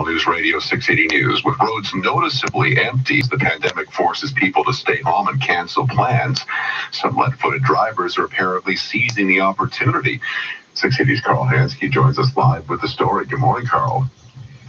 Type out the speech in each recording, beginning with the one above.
News Radio 680 News. With roads noticeably empty, the pandemic forces people to stay home and cancel plans. Some lead-footed drivers are apparently seizing the opportunity. 680's Carl Hansky joins us live with the story. Good morning, Carl.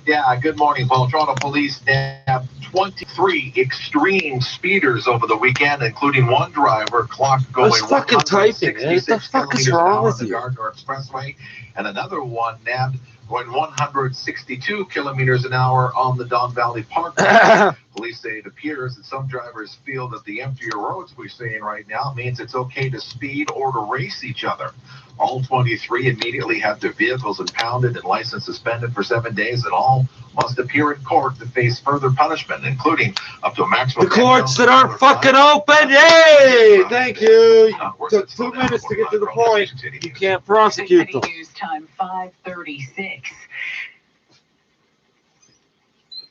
Yeah, good morning, Paul. Toronto police nabbed 23 extreme speeders over the weekend, including one driver clocked going 166 What the fuck is wrong with the you? Garner Expressway, and another one nabbed going 162 kilometers an hour on the Don Valley Parkway. Police say it appears that some drivers feel that the emptier roads we're seeing right now means it's okay to speed or to race each other. All 23 immediately had their vehicles impounded and license suspended for 7 days, and all must appear in court to face further punishment, including up to a maximum. The courts that aren't fucking open. Yay! Thank you. Took 2 minutes to get to the point. You can't prosecute them. News time 5:36.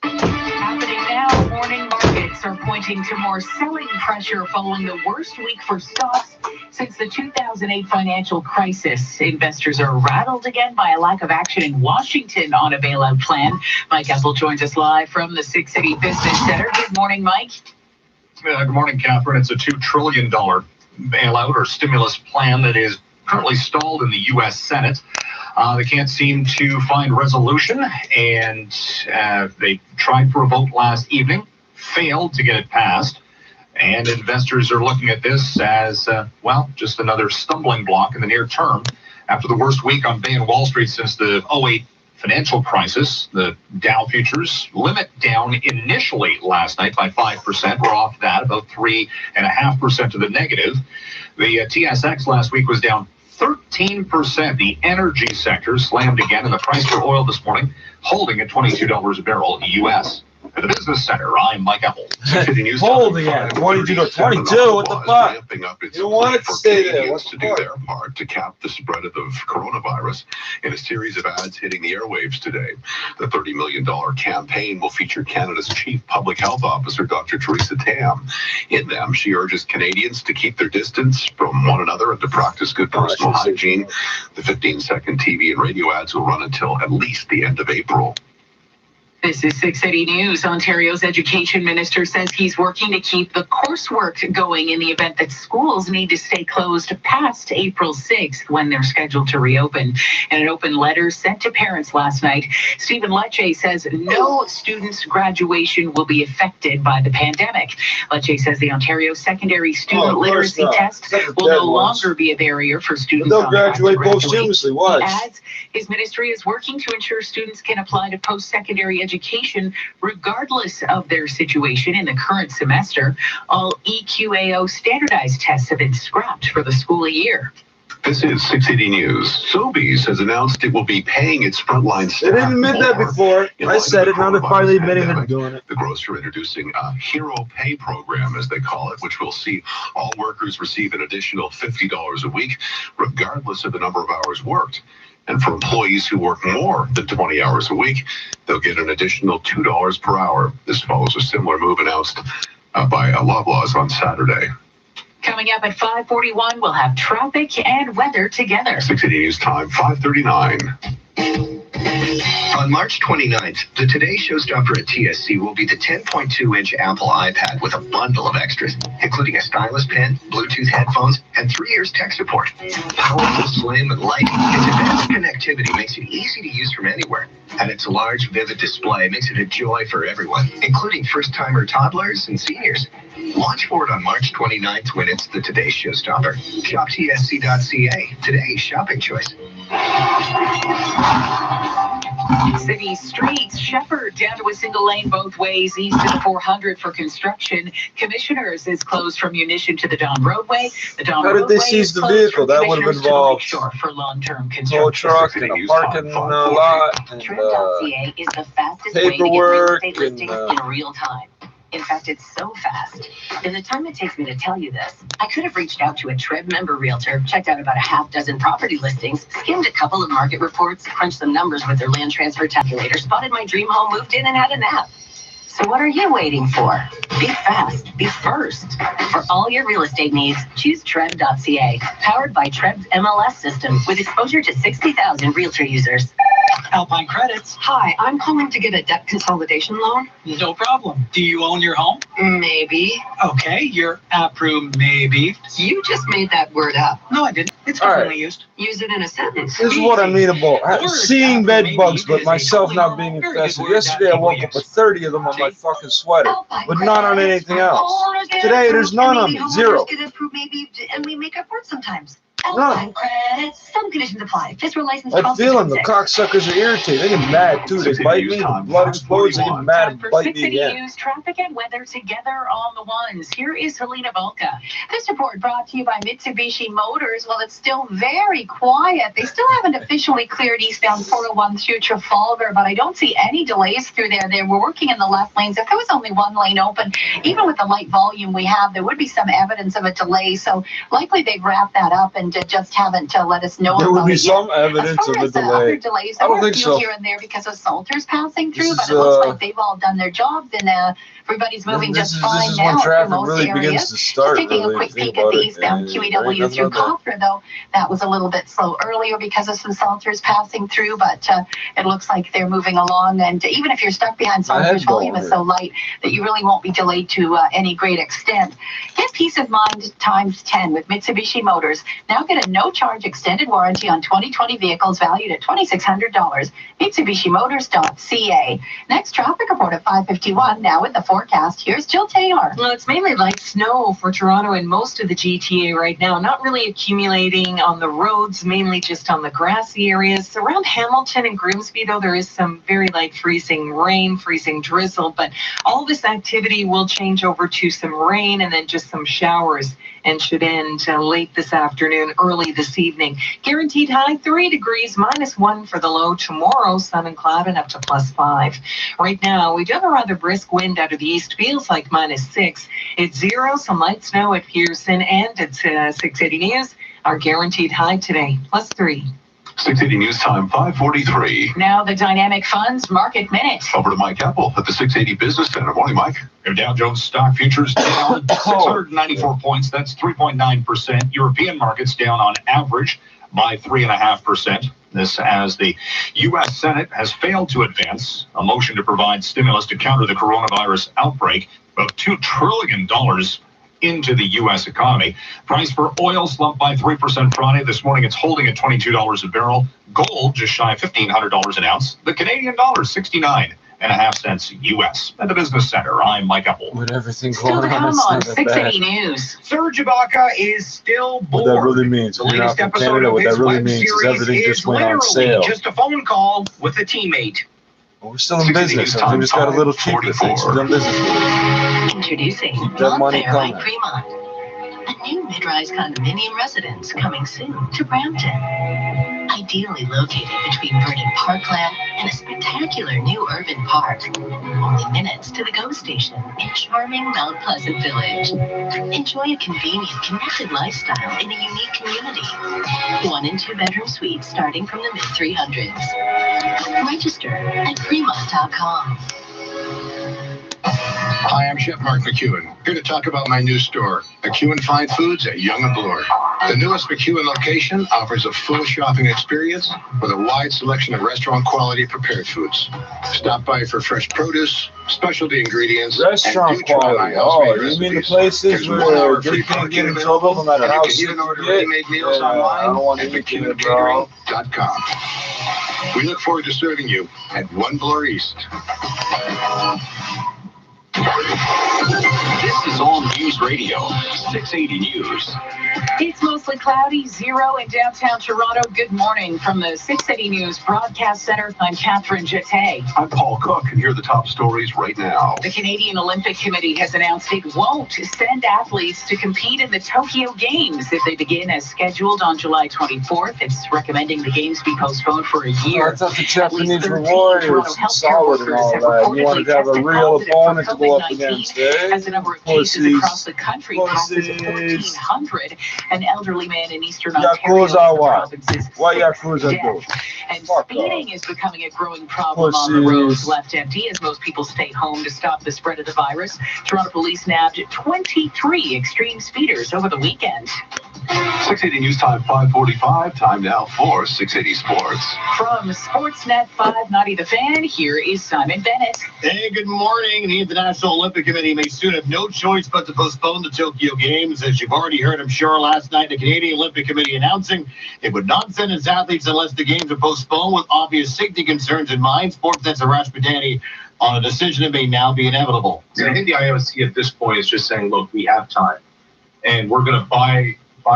Happening now, morning markets are pointing to more selling pressure following the worst week for stocks since the 2008 financial crisis. Investors are rattled again by a lack of action in Washington on a bailout plan. Mike Apple joins us live from the 680 Business Center. Good morning, Mike. Good morning, Catherine. It's a $2 trillion bailout or stimulus plan that is currently stalled in the U.S. Senate. They can't seem to find resolution, and they tried for a vote last evening, failed to get it passed, and investors are looking at this as, just another stumbling block in the near term. After the worst week on Bay and Wall Street since the 2008 financial crisis, the Dow futures limit down initially last night by 5%. We're off that, about 3.5% to the negative. The TSX last week was down 13%. The energy sector slammed again, and the price for oil this morning holding at $22 a barrel U.S. At the Business Center, I'm Mike Apple. Holding at 22 to 22. What the fuck? You don't want it to stay there. What's to do their part to cap the spread of the coronavirus in a series of ads hitting the airwaves today. The $30 million campaign will feature Canada's Chief Public Health Officer, Dr. Theresa Tam. In them, she urges Canadians to keep their distance from one another and to practice good personal hygiene. The 15-second TV and radio ads will run until at least the end of April. This is 680 News. Ontario's education minister says he's working to keep the coursework going in the event that schools need to stay closed past April 6th when they're scheduled to reopen. In an open letter sent to parents last night, Stephen Lecce says no student's graduation will be affected by the pandemic. Lecce says the Ontario Secondary Student Literacy Test will no longer be a barrier for students. They'll graduate posthumously. What? He adds his ministry is working to ensure students can apply to post-secondary education regardless of their situation in the current semester. All EQAO standardized tests have been scrapped for the school year. This is 680 News. Sobeys has announced it will be paying its frontline staff. They didn't admit that before. I said it, now they're finally admitting they're doing it. The grocer introducing a hero pay program, as they call it, which will see all workers receive an additional $50 a week, regardless of the number of hours worked. And for employees who work more than 20 hours a week, they'll get an additional $2 per hour. This follows a similar move announced by Loblaws on Saturday. Coming up at 5:41, we'll have traffic and weather together. 680 News Time, 5:39. On March 29th, the Today Showstopper at TSC will be the 10.2-inch Apple iPad with a bundle of extras, including a stylus pen, Bluetooth headphones, and 3 years tech support. Powerful, slim, and light, its advanced connectivity makes it easy to use from anywhere. And its large, vivid display makes it a joy for everyone, including first-timer toddlers and seniors. Watch for it on March 29th when it's the Today Showstopper. Shop tsc.ca, today's shopping choice. City streets, Shepherd down to a single lane both ways east of the 400 for construction. Commissioners is closed from Munition to the Don Roadway. The Don How did they seize the vehicle? That would have involved for long-term tow truck and a parking lot and Trend.ca is the fastest paperwork way to get real estate listings in real time. In fact, it's so fast. In the time it takes me to tell you this, I could have reached out to a TREB member realtor, checked out about a half dozen property listings, skimmed a couple of market reports, crunched some numbers with their land transfer calculator, spotted my dream home, moved in, and had a nap. So what are you waiting for? Be fast. Be first. For all your real estate needs, choose Treb.ca, powered by Treb's MLS system with exposure to 60,000 realtor users. Alpine Credits. Hi, I'm calling to get a debt consolidation loan. No problem. Do you own your home? Maybe. Okay, you're approved maybe. You just made that word up. No, I didn't. It's All right. commonly used. Use it in a sentence. This is what I mean about seeing bed bugs, but myself not being infested. Yesterday I woke up with 30 of them on my fucking sweater, but not on anything else. Today there's none on me, zero. Get approved maybe, and we make up words sometimes. None. Credits. Some conditions apply. Fiscal license. I feel them. The cocksuckers are irritated. They get mad too. They bite me. The blood explodes. They get mad and bite me again. News, traffic and weather together on the ones. Here is Helena Volka. This report brought to you by Mitsubishi Motors. Well, it's still very quiet. They still haven't officially cleared eastbound 401 through Trafalgar, but I don't see any delays through there. We're working in the left lanes. If there was only one lane open, even with the light volume we have, there would be some evidence of a delay. So likely they've wrapped that up and just haven't let us know. There would be it some evidence of a delay. Other delays, I don't think so. Here and there because of Salters passing through, but it looks like they've all done their jobs and everybody's moving just fine this is now when traffic through most really areas. begins to start. Just taking a quick peek at the eastbound QEW through Coffer, though, that was a little bit slow earlier because of some Salters passing through, but it looks like they're moving along. And even if you're stuck behind Salters, volume is so light that you really won't be delayed to any great extent. Get peace of mind times 10 with Mitsubishi Motors. Now get a no-charge extended warranty on 2020 vehicles valued at $2,600. MitsubishiMotors.ca. Next traffic report at 5:51. Now with the forecast, here's Jill Taylor. Well, it's mainly light snow for Toronto and most of the GTA right now. Not really accumulating on the roads, mainly just on the grassy areas. Around Hamilton and Grimsby, though, there is some very light freezing rain, freezing drizzle. But all this activity will change over to some rain and then just some showers and should end late this afternoon, early this evening. Guaranteed high 3 degrees, -1 for the low. Tomorrow, sun and cloud and up to +5. Right now, we do have a rather brisk wind out of the east, feels like -6. It's 0, some light snow at Pearson, and it's 680 News. Our guaranteed high today, +3. 680 News Time, 5:43. Now the Dynamic Funds Market Minute. Over to Mike Apple at the 680 Business Center. Morning, Mike. Your Dow Jones stock futures down 694 points. That's 3.9%. European markets down on average by 3.5%. This as the U.S. Senate has failed to advance a motion to provide stimulus to counter the coronavirus outbreak of $2 trillion into the U.S. economy. Price for oil slumped by 3% Friday. This morning it's holding at $22 a barrel. Gold just shy of $1,500 an ounce. The Canadian dollar 69.5 cents U.S. At the Business Center, I'm Mike Apple. With everything Still going to come on, on 680 News. Serge Ibaka is still bored. What that really means, The if you're not latest from episode Canada, of what his that really web means is series everything just is went on literally sale. just a phone call with a teammate. Well, we're still in business. Everything just got a little cheaper thanks to them business leaders. Introducing Keep that money Fair by coming. Fremont. A new mid-rise condominium residence coming soon to Brampton. Ideally located between verdant parkland and a spectacular new urban park. Only minutes to the GO station in charming Mount Pleasant Village. Enjoy a convenient, connected lifestyle in a unique community. 1 and 2 bedroom suites starting from the mid-300s. Register at Fremont.com. Hi, I'm Chef Mark McEwen, here to talk about my new store, McEwen Fine Foods at Yonge and Bloor. The newest McEwen location offers a full shopping experience with a wide selection of restaurant-quality prepared foods. Stop by for fresh produce, specialty ingredients, Restaurant and do try quality. my Oh, house-made you mean the recipes. places There's 1 where hour they free can't parking get in available, trouble no matter and how you can sick even you order get? ready-made meals Yeah, I don't online want at anything, bro. McEwenCatering.com. We look forward to serving you at 1 Bloor East. This is All News Radio, 680 News. It's mostly cloudy, 0 in downtown Toronto. Good morning from the 680 News Broadcast Center. I'm Catherine Jeté. I'm Paul Cook, and here are the top stories right now. The Canadian Olympic Committee has announced it won't send athletes to compete in the Tokyo Games if they begin as scheduled on July 24th. It's recommending the games be postponed for a year. I thought the Japanese were warriors and solid and all that. You wanted to have a real opponent to go COVID-19 as the number of cases across the country passes 1,400. An elderly man in Eastern Ontario is the province's sixth death. And speeding is becoming a growing problem on the roads left empty as most people stay home to stop the spread of the virus. Toronto police nabbed 23 extreme speeders over the weekend. 680 News Time 5:45. Time now for 680 Sports. From Sportsnet 5 Naughty the Fan, here is Simon Bennett. Hey, good morning. The International Olympic Committee may soon have no choice but to postpone the Tokyo Games. As you've already heard, I'm sure, last night, the Canadian Olympic Committee announcing it would not send its athletes unless the Games are postponed with obvious safety concerns in mind. Sportsnet's Arash Badani on a decision that may now be inevitable. I think the IOC at this point is just saying, look, we have time, and we're going to buy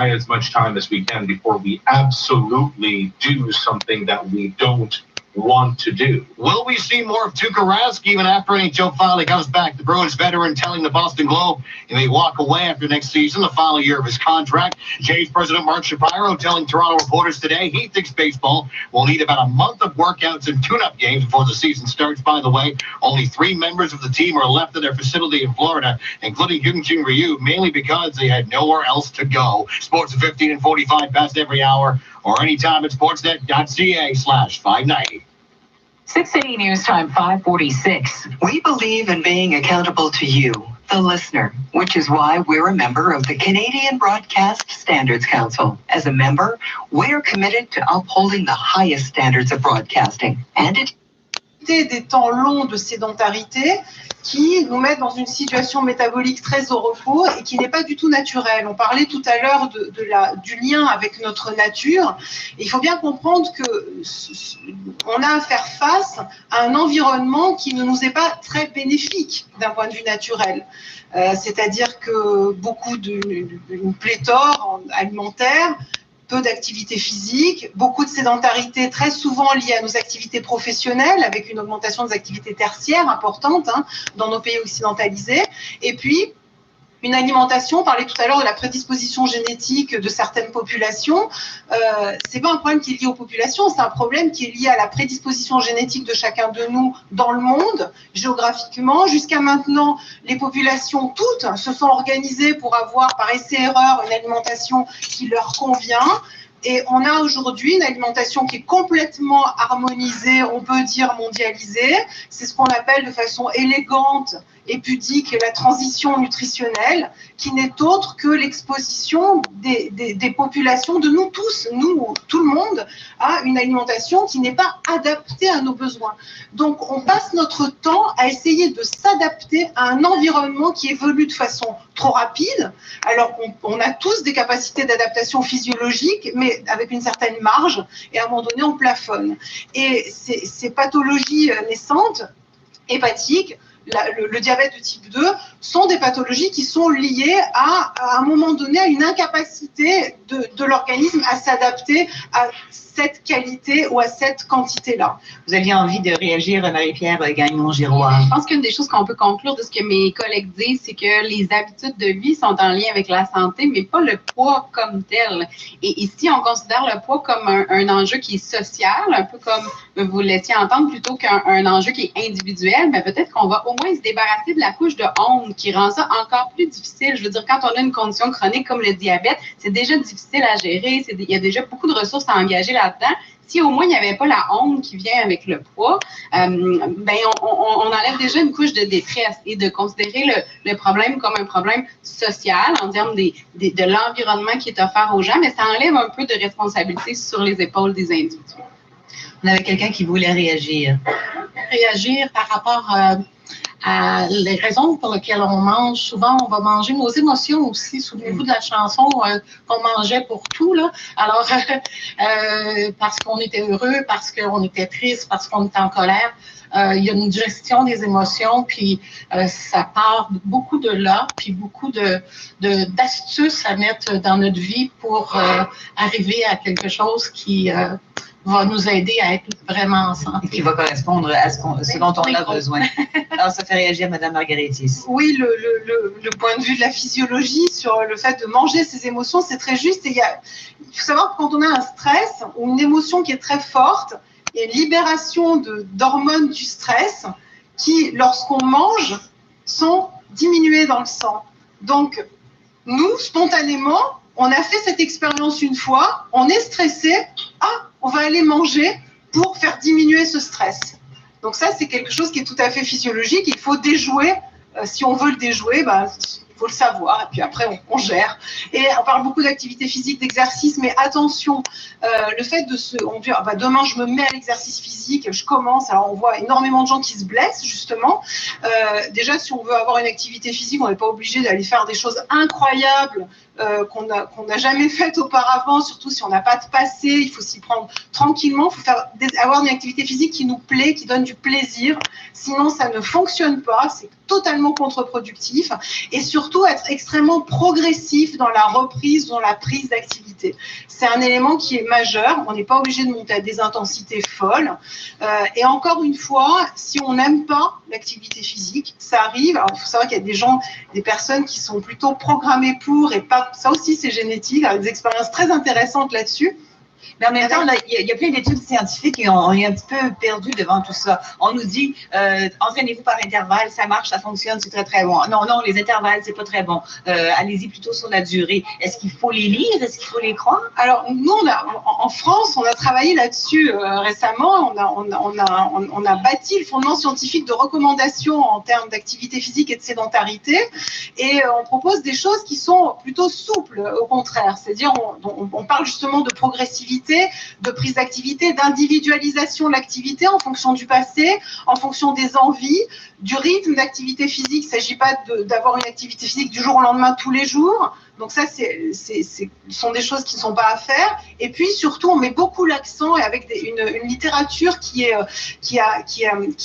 as much time as we can before we absolutely do something that we don't want to do. Will we see more of Tuukka Rask even after NHL finally comes back? The Bruins veteran telling the Boston Globe he may walk away after next season, the final year of his contract. Jays president Mark Shapiro telling Toronto reporters today he thinks baseball will need about a month of workouts and tune-up games before the season starts. By the way, only 3 members of the team are left at their facility in Florida, including Hyunjin Ryu, mainly because they had nowhere else to go. Sports at 15 and 45 past every hour, or anytime at sportsnet.ca/590. 680 News Time 5:46. We believe in being accountable to you, the listener, which is why we're a member of the Canadian Broadcast Standards Council. As a member, we're committed to upholding the highest standards of broadcasting. And it des temps longs de sédentarité qui nous mettent dans une situation métabolique très au repos et qui n'est pas du tout naturelle. On parlait tout à l'heure du lien avec notre nature. Et il faut bien comprendre qu'on a à faire face à un environnement qui ne nous est pas très bénéfique d'un point de vue naturel. C'est-à-dire que beaucoup d'une pléthore alimentaire, peu d'activité physique, beaucoup de sédentarité très souvent liée à nos activités professionnelles avec une augmentation des activités tertiaires importantes dans nos pays occidentalisés. Et puis, une alimentation, on parlait tout à l'heure de la prédisposition génétique de certaines populations. C'est pas un problème qui est lié aux populations, c'est un problème qui est lié à la prédisposition génétique de chacun de nous dans le monde, géographiquement. Jusqu'à maintenant, les populations toutes se sont organisées pour avoir par essai-erreur une alimentation qui leur convient. Et on a aujourd'hui une alimentation qui est complètement harmonisée, on peut dire mondialisée. C'est ce qu'on appelle de façon élégante et pudique la transition nutritionnelle, qui n'est autre que l'exposition des populations, de nous tous, nous, tout le monde, à une alimentation qui n'est pas adaptée à nos besoins. Donc on passe notre temps à essayer de s'adapter à un environnement qui évolue de façon trop rapide. Alors on a tous des capacités d'adaptation physiologique, mais avec une certaine marge, et à un moment donné on plafonne. Et ces pathologies naissantes, hépatiques, le diabète de type 2 sont des pathologies qui sont liées à un moment donné à une incapacité de l'organisme à s'adapter à cette qualité ou à cette quantité-là. Vous aviez envie de réagir, Marie-Pierre Gagnon-Giroir? Je pense qu'une des choses qu'on peut conclure de ce que mes collègues disent, c'est que les habitudes de vie sont en lien avec la santé, mais pas le poids comme tel. Et ici, on considère le poids comme un enjeu qui est social, un peu comme vous le laissiez entendre, plutôt qu'un enjeu qui est individuel. Mais peut-être qu'on va au moins se débarrasser de la couche de honte qui rend ça encore plus difficile. Je veux dire, quand on a une condition chronique comme le diabète, c'est déjà difficile à gérer. Il y a déjà beaucoup de ressources à engager là-dedans. Si au moins il n'y avait pas la honte qui vient avec le poids, on enlève déjà une couche de détresse et de considérer le problème comme un problème social en termes de l'environnement qui est offert aux gens, mais ça enlève un peu de responsabilité sur les épaules des individus. On avait quelqu'un qui voulait réagir. Réagir par rapport à les raisons pour lesquelles on mange. Souvent, on va manger nos émotions aussi. Souvenez-vous de la chanson qu'on mangeait pour tout, là. Alors, parce qu'on était heureux, parce qu'on était triste, parce qu'on était en colère. Il y a une gestion des émotions, puis ça part beaucoup de là, puis beaucoup d'astuces à mettre dans notre vie pour arriver à quelque chose qui va nous aider à être vraiment en santé. Qui va correspondre à ce dont on a besoin. Alors, ça fait réagir Mme Margaritis. Oui, le point de vue de la physiologie sur le fait de manger ses émotions, c'est très juste. Et il faut savoir que quand on a un stress ou une émotion qui est très forte, il y a une libération d'hormones du stress qui, lorsqu'on mange, sont diminués dans le sang. Donc, nous, spontanément, on a fait cette expérience une fois, on est stressé, on va aller manger pour faire diminuer ce stress. Donc ça, c'est quelque chose qui est tout à fait physiologique. Il faut déjouer. Si on veut le déjouer, il faut le savoir. Et puis après, on gère. Et on parle beaucoup d'activité physique, d'exercice, mais attention, le fait de on dit, demain, je me mets à l'exercice physique, je commence. Alors, on voit énormément de gens qui se blessent, justement. Déjà, si on veut avoir une activité physique, on n'est pas obligé d'aller faire des choses incroyables qu'on n'a jamais faites auparavant, surtout si on n'a pas de passé. Il faut s'y prendre tranquillement. Il faut avoir une activité physique qui nous plaît, qui donne du plaisir. Sinon, ça ne fonctionne pas. C'est totalement contre-productif. Et surtout, être extrêmement progressif dans la reprise, dans la prise d'activité. C'est un élément qui est majeur. On n'est pas obligé de monter à des intensités folles. Et encore une fois, si on n'aime pas l'activité physique, ça arrive. Alors, il faut savoir qu'il y a des personnes qui sont plutôt programmées pour et pas. Ça aussi, c'est génétique. Des expériences très intéressantes là-dessus. Mais en même temps, il y a plein d'études scientifiques et on est un petit peu perdu devant tout ça. On nous dit, entraînez-vous par intervalle, ça marche, ça fonctionne, c'est très, très bon. Non, les intervalles, c'est pas très bon. Allez-y plutôt sur la durée. Est-ce qu'il faut les lire? Est-ce qu'il faut les croire? Alors, nous, en France, on a travaillé là-dessus récemment. On a bâti le fondement scientifique de recommandations en termes d'activité physique et de sédentarité. Et on propose des choses qui sont plutôt souples, au contraire. C'est-à-dire, on parle justement de progressivité, de prise d'activité, d'individualisation de l'activité en fonction du passé, en fonction des envies, du rythme d'activité physique. Il ne s'agit pas d'avoir une activité physique du jour au lendemain tous les jours. Donc ça, ce sont des choses qui ne sont pas à faire. Et puis surtout, on met beaucoup l'accent, et avec une littérature qui est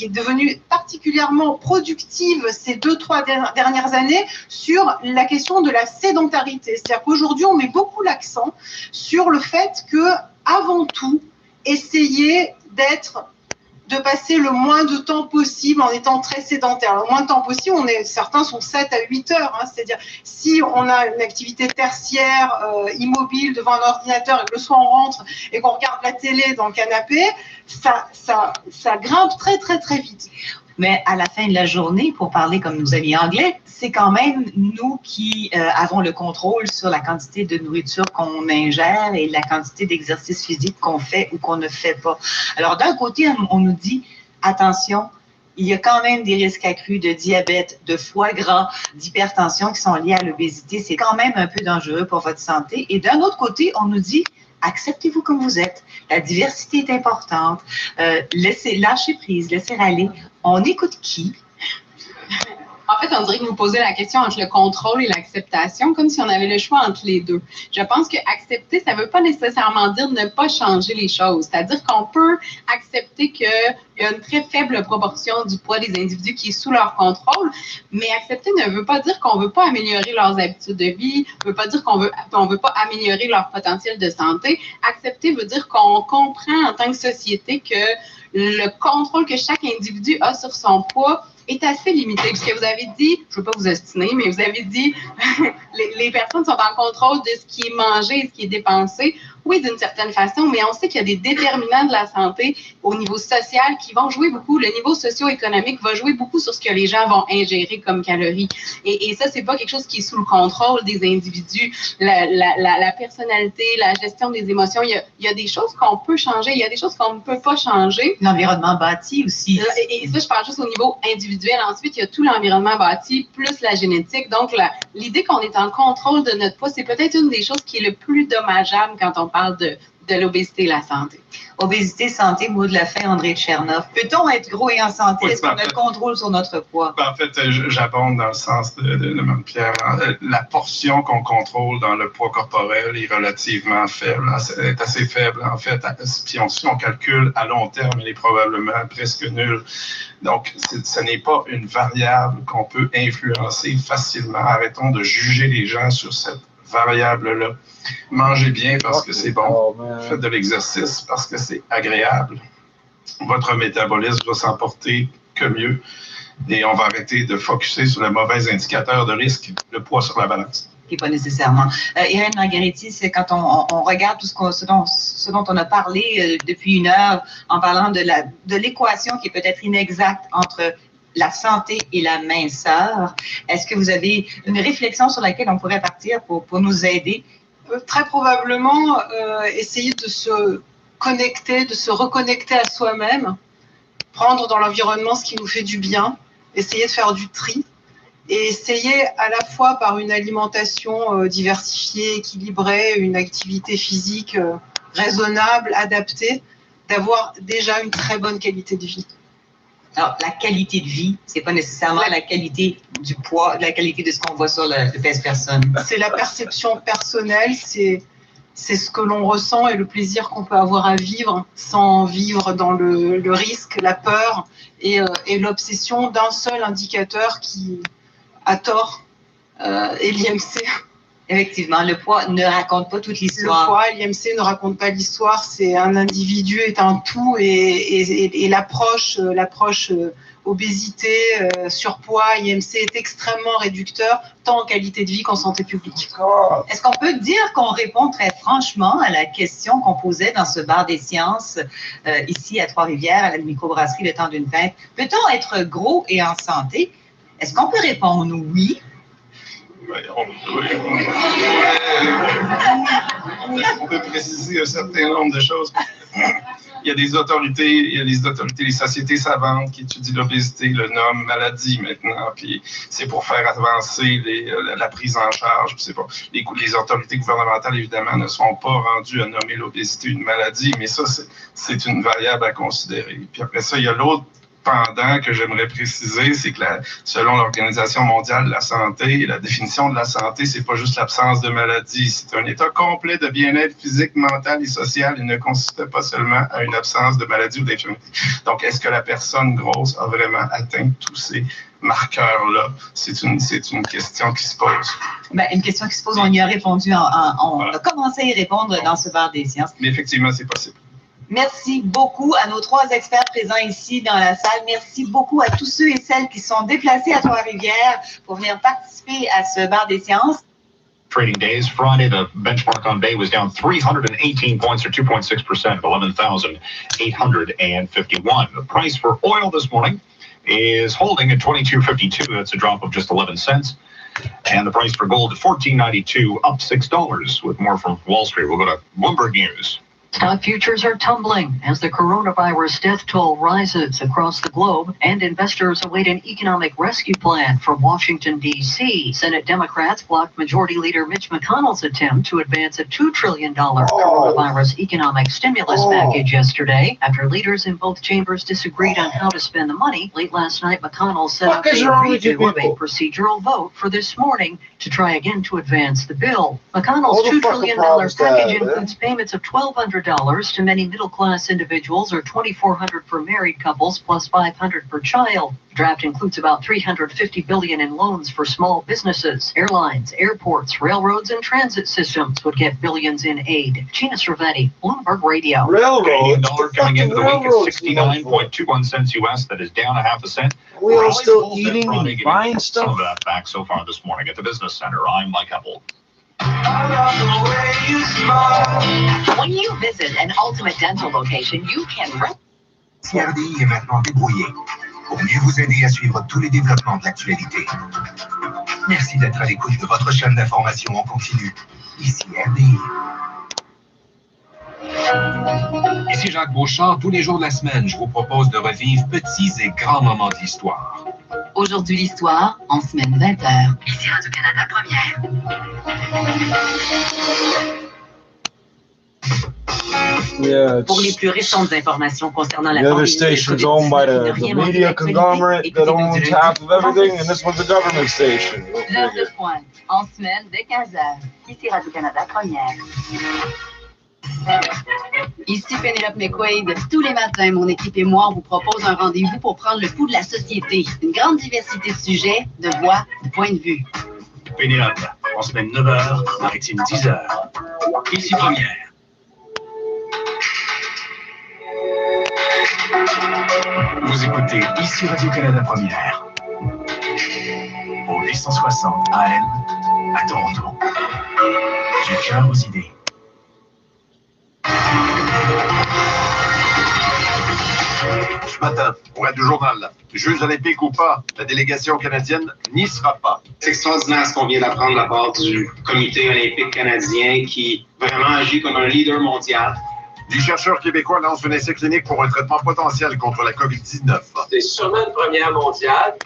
devenue particulièrement productive ces 2-3 dernières années sur la question de la sédentarité. C'est-à-dire qu'aujourd'hui, on met beaucoup l'accent sur le fait que, avant tout, essayer de passer le moins de temps possible en étant très sédentaire. Le moins de temps possible, certains sont 7 à 8 heures. C'est-à-dire, si on a une activité tertiaire, immobile, devant un ordinateur, et que le soir on rentre et qu'on regarde la télé dans le canapé, ça grimpe très, très, très vite. Mais à la fin de la journée, pour parler comme nos amis anglais, c'est quand même nous qui avons le contrôle sur la quantité de nourriture qu'on ingère et la quantité d'exercice physique qu'on fait ou qu'on ne fait pas. Alors, d'un côté, on nous dit, attention, il y a quand même des risques accrus de diabète, de foie gras, d'hypertension qui sont liés à l'obésité. C'est quand même un peu dangereux pour votre santé. Et d'un autre côté, on nous dit, acceptez-vous comme vous êtes. La diversité est importante. Lâchez prise, laissez aller. On écoute qui? En fait, on dirait que vous posez la question entre le contrôle et l'acceptation, comme si on avait le choix entre les deux. Je pense que accepter, ça ne veut pas nécessairement dire ne pas changer les choses. C'est-à-dire qu'on peut accepter qu'il y a une très faible proportion du poids des individus qui est sous leur contrôle, mais accepter ne veut pas dire qu'on ne veut pas améliorer leurs habitudes de vie, ne veut pas dire qu'on veut pas améliorer leur potentiel de santé. Accepter veut dire qu'on comprend en tant que société que le contrôle que chaque individu a sur son poids est assez limité. Puisque vous avez dit, je ne veux pas vous ostiner, mais vous avez dit les personnes sont en contrôle de ce qui est mangé et ce qui est dépensé. Oui, d'une certaine façon, mais on sait qu'il y a des déterminants de la santé au niveau social qui vont jouer beaucoup. Le niveau socio-économique va jouer beaucoup sur ce que les gens vont ingérer comme calories. Et ça, c'est pas quelque chose qui est sous le contrôle des individus. La personnalité, la gestion des émotions, il y a des choses qu'on peut changer, il y a des choses qu'on ne peut pas changer. L'environnement bâti aussi. Et ça, je parle juste au niveau individuel. Ensuite, il y a tout l'environnement bâti, plus la génétique. Donc, l'idée qu'on est en contrôle de notre poids, c'est peut-être une des choses qui est le plus dommageable quand on parle de l'obésité et la santé. Obésité, santé, mot de la fin, André Tchernoff. Peut-on être gros et en santé? Est-ce qu'on a le contrôle sur notre poids? En fait, j'abonde dans le sens de Mme-Pierre. La portion qu'on contrôle dans le poids corporel est relativement faible. C'est assez faible, en fait. Si on calcule à long terme, elle est probablement presque nulle. Donc, ce n'est pas une variable qu'on peut influencer facilement. Arrêtons de juger les gens sur cette variable-là. Mangez bien parce que c'est bon. Faites de l'exercice parce que c'est agréable. Votre métabolisme va s'en porter que mieux. Et on va arrêter de focusser sur le mauvais indicateur de risque, le poids sur la balance. Qui n'est pas nécessairement. Irène Margaritis, c'est quand on regarde tout ce dont on a parlé depuis une heure en parlant de l'équation qui est peut-être inexacte entre la santé et la minceur. Est-ce que vous avez une réflexion sur laquelle on pourrait partir pour nous aider? Très probablement essayer de se connecter, de se reconnecter à soi-même, prendre dans l'environnement ce qui nous fait du bien, essayer de faire du tri et essayer à la fois par une alimentation diversifiée, équilibrée, une activité physique raisonnable, adaptée, d'avoir déjà une très bonne qualité de vie. Alors, la qualité de vie, c'est pas nécessairement la qualité du poids, la qualité de ce qu'on voit sur le pèse-personne. C'est la perception personnelle, c'est ce que l'on ressent et le plaisir qu'on peut avoir à vivre sans vivre dans le risque, la peur et l'obsession d'un seul indicateur qui, à tort, est l'IMC. Effectivement, le poids ne raconte pas toute l'histoire. Le poids, l'IMC ne raconte pas l'histoire, c'est un individu est un tout et l'approche obésité, surpoids, IMC est extrêmement réducteur, tant en qualité de vie qu'en santé publique. Est-ce qu'on peut dire qu'on répond très franchement à la question qu'on posait dans ce bar des sciences, ici à Trois-Rivières, à la microbrasserie Le Temps d'une Fête? Peut-on être gros et en santé? Est-ce qu'on peut répondre oui? On peut préciser un certain nombre de choses. Il y a des autorités, les sociétés savantes qui étudient l'obésité, le nomment maladie maintenant, puis c'est pour faire avancer la prise en charge. C'est pas, les autorités gouvernementales, évidemment, ne sont pas rendues à nommer l'obésité une maladie, mais ça, c'est une variable à considérer. Puis après ça, il y a l'autre pendant que j'aimerais préciser, c'est que selon l'Organisation mondiale de la santé, la définition de la santé, c'est pas juste l'absence de maladie, c'est un état complet de bien-être physique, mental et social. Il ne consiste pas seulement à une absence de maladie ou d'infirmité. Donc, est-ce que la personne grosse a vraiment atteint tous ces marqueurs-là? C'est une question qui se pose. Ben, une question qui se pose, on y a répondu, on a commencé à y répondre dans ce bar des sciences. Mais effectivement, c'est possible. Merci beaucoup à nos 3 experts présents ici dans la salle. Merci beaucoup à tous ceux et celles qui sont déplacés à Trois-Rivières pour venir participer à ce bar des sciences. Trading days. Friday, the benchmark on Bay was down 318 points or 2.6% at 11,851. The price for oil this morning is holding at $22.52. That's a drop of just 11 cents. And the price for gold at $14.92, up $6. With more from Wall Street, we'll go to Bloomberg News. Stock futures are tumbling as the coronavirus death toll rises across the globe and investors await an economic rescue plan from Washington, D.C. Senate Democrats blocked Majority Leader Mitch McConnell's attempt to advance a $2 trillion coronavirus economic stimulus package yesterday. After leaders in both chambers disagreed on how to spend the money, late last night McConnell set up a redo of a procedural vote for this morning to try again to advance the bill. McConnell's $2 trillion package includes payments of $1,200 to many middle-class individuals or $2,400 for married couples plus $500 per child. The draft includes about $350 billion in loans for small businesses. Airlines, airports, railroads, and transit systems would get billions in aid. Gina Cervetti, Bloomberg Radio. Canadian dollar coming into the week at 69.21 cents U.S. That is down a half a cent. We all still eating and buying stuff. Some of that back so far this morning at the Business Center. I'm Mike Heppel. When you visit an Ultimate Dental location, you can RDI est maintenant débrouillé pour mieux vous aider à suivre tous les développements de l'actualité. Merci d'être à l'écoute de votre chaîne d'information en continu. Ici RDI. Ici Jacques Beauchamp. Tous les jours de la semaine, je vous propose de revivre petits et grands moments de l'histoire. Aujourd'hui, l'histoire, en semaine 20h. Ici Radio-Canada Première. Yeah, Pour les plus récentes informations concernant la the other pandémie de station's owned by the COVID-19, media conglomerate that owns half of everything, and this was the government station. L'heure de pointe, en semaine de 15h. Ici Radio-Canada Première. Ici Pénélope McQuaid. Tous les matins, mon équipe et moi, on vous propose un rendez-vous pour prendre le pouls de la société. Une grande diversité de sujets, de voix, de points de vue. Pénélope, en semaine 9h, maritime 10h. Ici Première. Vous écoutez ici Radio-Canada Première. Au 860 AM, à Toronto. Du cœur aux idées. Ce matin, on regarde du journal. Jeux olympiques ou pas, la délégation canadienne n'y sera pas. C'est extraordinaire ce qu'on vient d'apprendre de la part du Comité olympique canadien qui vraiment agit comme un leader mondial. Les chercheurs québécois lancent un essai clinique pour un traitement potentiel contre la COVID-19. C'est sûrement une première mondiale.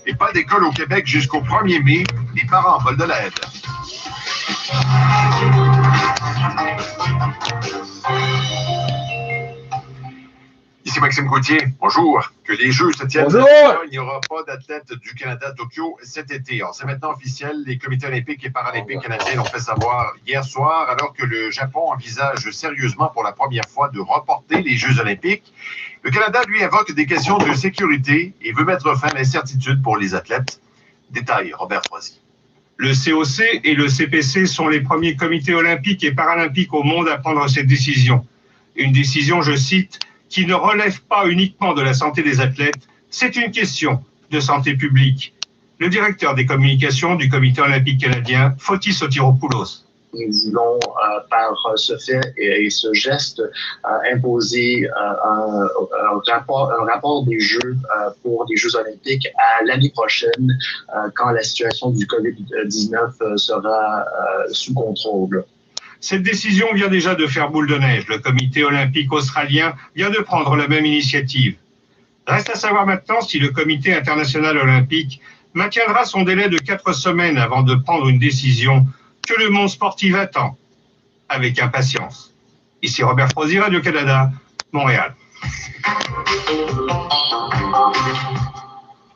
Et pas d'école au Québec jusqu'au 1er mai. Les parents veulent de l'aide. Ici Maxime Gauthier. Bonjour. Que les Jeux se tiennent. Bonjour. Il n'y aura pas d'athlètes du Canada à Tokyo cet été. Alors, c'est maintenant officiel. Les comités olympiques et paralympiques canadiens l'ont fait savoir hier soir, alors que le Japon envisage sérieusement pour la première fois de reporter les Jeux olympiques. Le Canada, lui, évoque des questions de sécurité et veut mettre fin à l'incertitude pour les athlètes. Détail, Robert Froissy. Le COC et le CPC sont les premiers comités olympiques et paralympiques au monde à prendre cette décision. Une décision, je cite, qui ne relève pas uniquement de la santé des athlètes, c'est une question de santé publique. Le directeur des communications du Comité olympique canadien, Fotis Sotiropoulos. Nous voulons, par ce fait et ce geste, imposer un rapport des Jeux pour les Jeux olympiques à l'année prochaine, quand la situation du COVID-19 sera sous contrôle. Cette décision vient déjà de faire boule de neige. Le comité olympique australien vient de prendre la même initiative. Reste à savoir maintenant si le comité international olympique maintiendra son délai de 4 semaines avant de prendre une décision que le monde sportif attend avec impatience. Ici Robert Froissy, Radio-Canada, Montréal.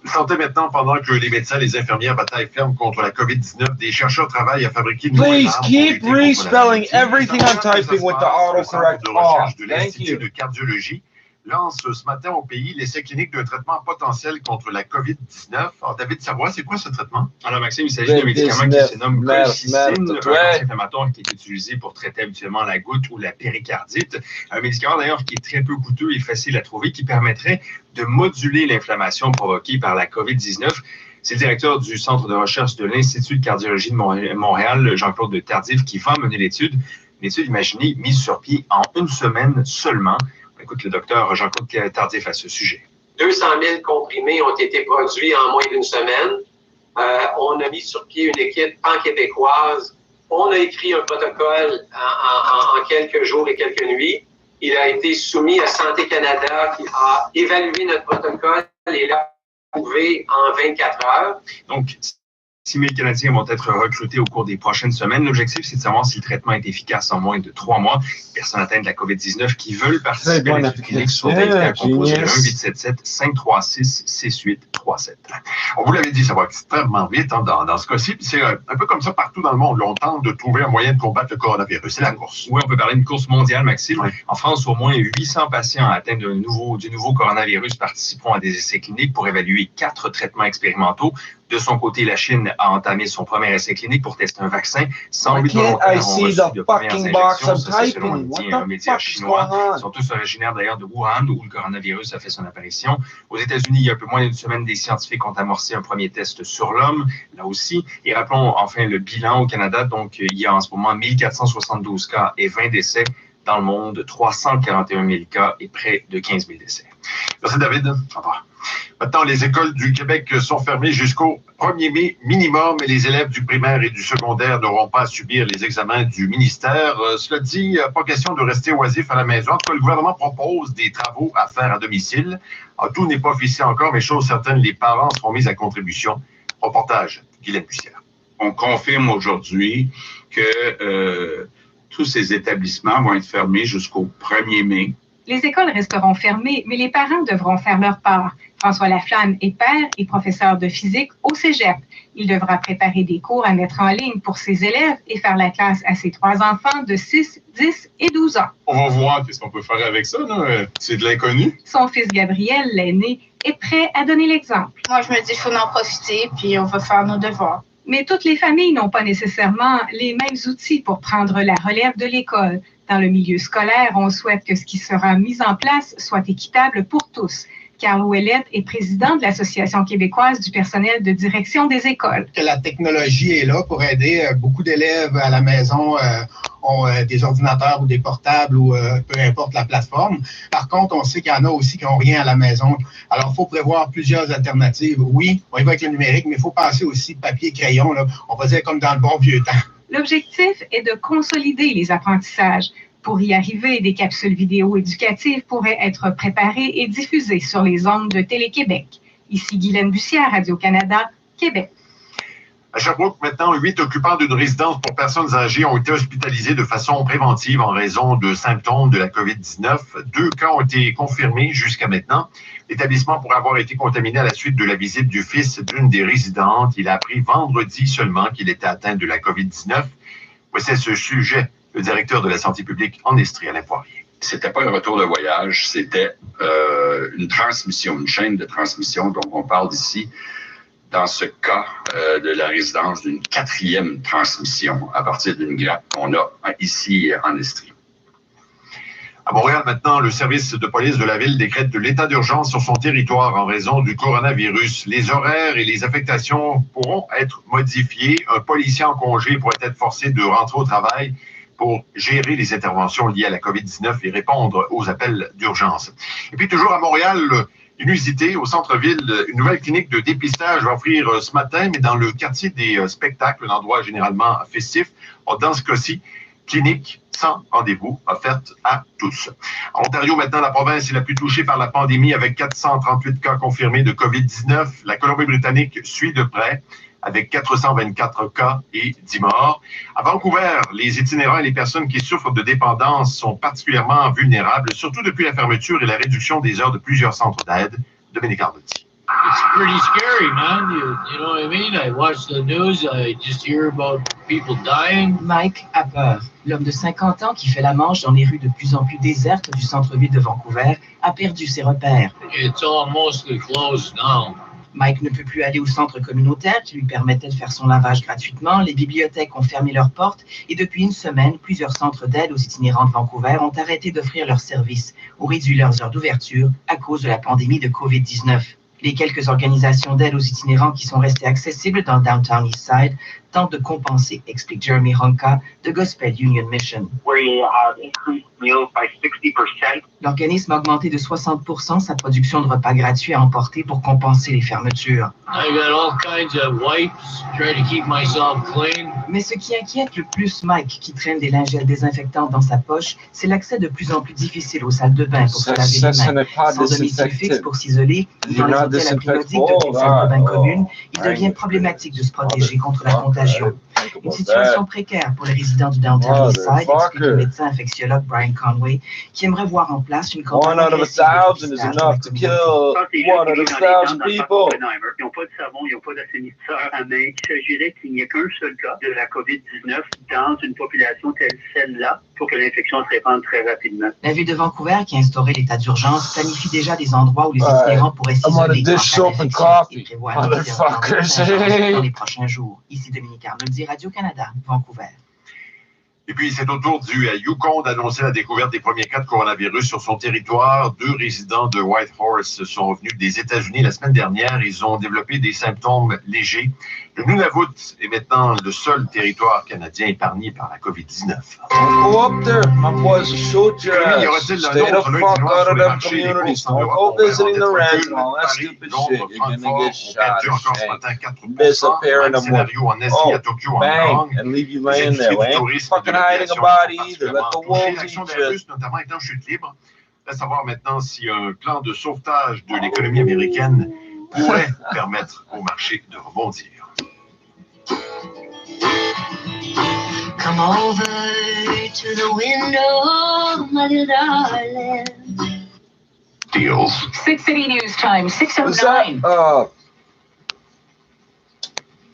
Santé maintenant, pendant que les médecins et les infirmières bataillent ferme contre la COVID-19, des chercheurs travaillent à fabriquer de Please keep respelling everything I'm typing with the autocorrect off. de Thank l'Institut you. de cardiologie lance ce matin au pays l'essai clinique d'un traitement potentiel contre la COVID-19. Alors, David Savoie, c'est quoi ce traitement? Alors, Maxime, il s'agit d'un médicament qui se nomme colchicine, un anti-inflammatoire qui est utilisé pour traiter habituellement la goutte ou la péricardite. Un médicament, d'ailleurs, qui est très peu coûteux et facile à trouver, qui permettrait de moduler l'inflammation provoquée par la COVID-19. C'est le directeur du Centre de recherche de l'Institut de cardiologie de Montréal, Jean-Claude Tardif, qui va mener l'étude. L'étude, imaginez, mise sur pied en 1 semaine seulement. Écoute le docteur Jean-Claude Tardif à ce sujet. 200 000 comprimés ont été produits en moins d'1 semaine. On a mis sur pied une équipe pan-québécoise. On a écrit un protocole en quelques jours et quelques nuits. Il a été soumis à Santé Canada qui a évalué notre protocole et l'a approuvé en 24 heures. Donc, 6 000 Canadiens vont être recrutés au cours des prochaines semaines. L'objectif, c'est de savoir si le traitement est efficace en moins de 3 mois. Les personnes atteintes de la COVID-19 qui veulent participer à l'étude clinique sont invitées à composer le 1-877-536-6837. On vous l'avait dit, ça va extrêmement vite dans ce cas-ci. C'est un peu comme ça partout dans le monde. Là, on tente de trouver un moyen de combattre le coronavirus. C'est la course. Oui, on peut parler d'une course mondiale, Maxime. Oui. En France, au moins 800 patients atteints du nouveau coronavirus participeront à des essais cliniques pour évaluer 4 traitements expérimentaux. De son côté, la Chine a entamé son premier essai clinique pour tester un vaccin. 108 volontaires ont reçu de premières injections. Ça, selon un média chinois. Ils sont tous originaires d'ailleurs de Wuhan, où le coronavirus a fait son apparition. Aux États-Unis, il y a un peu moins d'une semaine, des scientifiques ont amorcé un premier test sur l'homme, là aussi. Et rappelons enfin le bilan au Canada. Donc, il y a en ce moment 1472 cas et 20 décès. Dans le monde, 341 000 cas et près de 15 000 décès. Merci, David. Au revoir. Maintenant, les écoles du Québec sont fermées jusqu'au 1er mai minimum et les élèves du primaire et du secondaire n'auront pas à subir les examens du ministère. Cela dit, pas question de rester oisif à la maison. En tout cas, le gouvernement propose des travaux à faire à domicile. Alors, tout n'est pas officiel encore, mais chose certaine, les parents seront mis à contribution. Reportage, Guylaine Bussière. On confirme aujourd'hui que tous ces établissements vont être fermés jusqu'au 1er mai. Les écoles resteront fermées, mais les parents devront faire leur part. François Laflamme est père et professeur de physique au cégep. Il devra préparer des cours à mettre en ligne pour ses élèves et faire la classe à ses 3 enfants de 6, 10 et 12 ans. On va voir qu'est-ce qu'on peut faire avec ça, là. C'est de l'inconnu. Son fils Gabriel, l'aîné, est prêt à donner l'exemple. Moi, je me dis qu'il faut en profiter, puis on va faire nos devoirs. Mais toutes les familles n'ont pas nécessairement les mêmes outils pour prendre la relève de l'école. Dans le milieu scolaire, on souhaite que ce qui sera mis en place soit équitable pour tous. Carl Ouellette est président de l'Association québécoise du personnel de direction des écoles. Que la technologie est là pour aider. Beaucoup d'élèves à la maison ont des ordinateurs ou des portables ou peu importe la plateforme. Par contre, on sait qu'il y en a aussi qui n'ont rien à la maison. Alors, il faut prévoir plusieurs alternatives. Oui, on y va avec le numérique, mais il faut penser aussi papier et crayon. Là. On va dire comme dans le bon vieux temps. L'objectif est de consolider les apprentissages. Pour y arriver, des capsules vidéo éducatives pourraient être préparées et diffusées sur les ondes de Télé-Québec. Ici Guylaine Bussière, Radio-Canada, Québec. À Sherbrooke, maintenant, 8 occupants d'une résidence pour personnes âgées ont été hospitalisés de façon préventive en raison de symptômes de la COVID-19. 2 cas ont été confirmés jusqu'à maintenant. L'établissement pourrait avoir été contaminé à la suite de la visite du fils d'une des résidentes. Il a appris vendredi seulement qu'il était atteint de la COVID-19. Voici à ce sujet le directeur de la santé publique en Estrie, Alain Poirier. C'était pas un retour de voyage, c'était une transmission, une chaîne de transmission. Donc, on parle ici, dans ce cas de la résidence, d'une 4e transmission à partir d'une grappe qu'on a ici en Estrie. À Montréal, maintenant, le service de police de la ville décrète de l'état d'urgence sur son territoire en raison du coronavirus. Les horaires et les affectations pourront être modifiés. Un policier en congé pourrait être forcé de rentrer au travail pour gérer les interventions liées à la COVID-19 et répondre aux appels d'urgence. Et puis, toujours à Montréal, inusité, au centre-ville, une nouvelle clinique de dépistage va offrir ce matin, mais dans le quartier des spectacles, un endroit généralement festif. Dans ce cas-ci, clinique sans rendez-vous offerte à tous. En Ontario, maintenant, la province est la plus touchée par la pandémie avec 438 cas confirmés de COVID-19. La Colombie-Britannique suit de près avec 424 cas et 10 morts. À Vancouver, les itinérants et les personnes qui souffrent de dépendance sont particulièrement vulnérables, surtout depuis la fermeture et la réduction des heures de plusieurs centres d'aide. Dominique Arnotti. It's pretty scary, man. You know what I mean? I watch the news, I just hear about people dying. Mike a peur. L'homme de 50 ans qui fait la manche dans les rues de plus en plus désertes du centre-ville de Vancouver a perdu ses repères. It's all mostly closed now. Mike ne peut plus aller au centre communautaire qui lui permettait de faire son lavage gratuitement. Les bibliothèques ont fermé leurs portes et depuis une semaine, plusieurs centres d'aide aux itinérants de Vancouver ont arrêté d'offrir leurs services ou réduit leurs heures d'ouverture à cause de la pandémie de COVID-19. Les quelques organisations d'aide aux itinérants qui sont restées accessibles dans Downtown Eastside tentent de compenser, explique Jeremy Honka de Gospel Union Mission. L'organisme a augmenté de 60% sa production de repas gratuits à emporter pour compenser les fermetures. Mais ce qui inquiète le plus Mike, qui traîne des lingettes désinfectantes dans sa poche, c'est l'accès de plus en plus difficile aux salles de bain pour se laver les mains. Sans domicile fixe pour s'isoler, dans les hôtels acrimodiques de les salles de bain communes, il devient problématique de se protéger contre la contagion. Une situation précaire pour les résidents du Downtown Eastside, explique le médecin infectiologue Brian Conway, qui aimerait voir en place une campagne One out of 1,000 is enough to kill 1 out of 1,000 people. Ils n'ont pas de savon, ils n'ont pas d'assainisseur à main. Il s'agirait qu'il n'y ait qu'un seul cas de la COVID-19 dans une population telle celle-là pour que l'infection se répande très rapidement. La ville de Vancouver, qui a instauré l'état d'urgence, planifie déjà des endroits où les itinérants pourraient s'isoler et prévoit un dans les prochains jours. Ici Dominique Arnold, Radio-Canada, Vancouver. Et puis, c'est au tour du Yukon d'annoncer la découverte des premiers cas de coronavirus sur son territoire. 2 résidents de Whitehorse sont venus des États-Unis la semaine dernière. Ils ont développé des symptômes légers. Le Nunavut est maintenant le seul territoire canadien épargné par la COVID-19. Go up there, my boys will shoot your ass. Stay the fuck out of them communities. Don't go visiting the ranch and all that stupid shit. You're gonna get shot and disappear in the woods. Oh, bang, and leave you laying there. We ain't fucking hiding a body either. Let the wolves eat you. Notamment étant chute libre. Reste à savoir maintenant si un plan de sauvetage de l'économie américaine pourrait permettre au marché de rebondir. Come over to the window, my darling. Deals. 6 City News Time, 6:09.